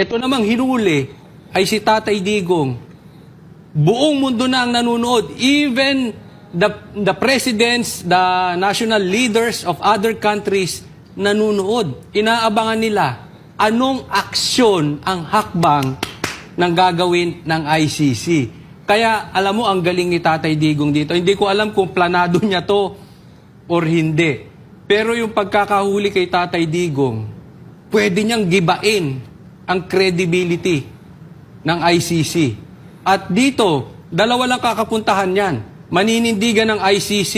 Ito namang hinuli ay si Tatay Digong. Buong mundo na ang nanonood. Even the presidents, the national leaders of other countries nanonood. Inaabangan nila anong aksyon ang hakbang ng gagawin ng ICC. Kaya alam mo ang galing ni Tatay Digong dito. Hindi ko alam kung planado niya to or hindi. Pero yung pagkakahuli kay Tatay Digong, pwede niyang gibain ang credibility ng ICC. At dito, dalawa lang kakapuntahan yan. Maninindigan ng ICC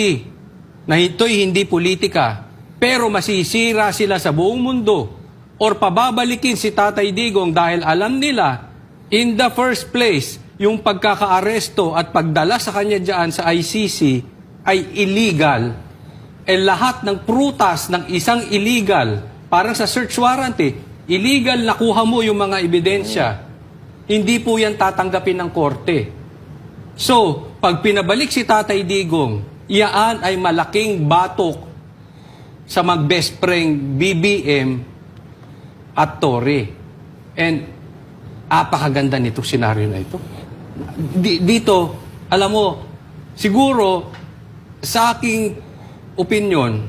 na ito'y hindi politika, pero masisira sila sa buong mundo. Or pababalikin si Tatay Digong dahil alam nila, in the first place, yung pagkakaaresto at pagdala sa kanya dyan sa ICC ay illegal. E lahat ng prutas ng isang illegal, parang sa search warrant illegal nakuha mo yung mga ebidensya, hindi po yan tatanggapin ng korte. So, pag pinabalik si Tatay Digong, iyaan ay malaking batok sa mag-best friend BBM at Tory. And apakaganda nito senaryo na ito. Dito, alam mo, siguro, sa aking opinion,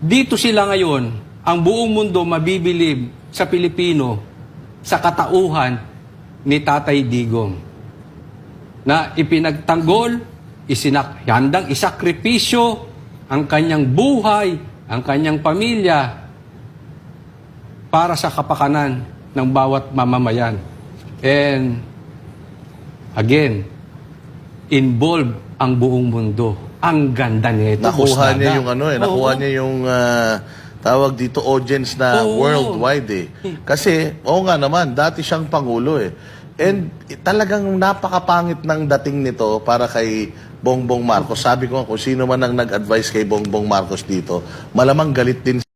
dito sila ngayon, ang buong mundo mabibilib sa Pilipino sa katauhan ni Tatay Digong na ipinagtanggol, handang isakripisyo ang kanyang buhay, ang kanyang pamilya para sa kapakanan ng bawat mamamayan. And again, involved ang buong mundo. Ang ganda nito. Nakuha niya yung nakuha niya yung tawag dito audience na worldwide Kasi, nga naman, dati siyang Pangulo And talagang napakapangit ng dating nito para kay Bongbong Marcos. Sabi ko kung sino man ang nag-advise kay Bongbong Marcos dito, malamang galit din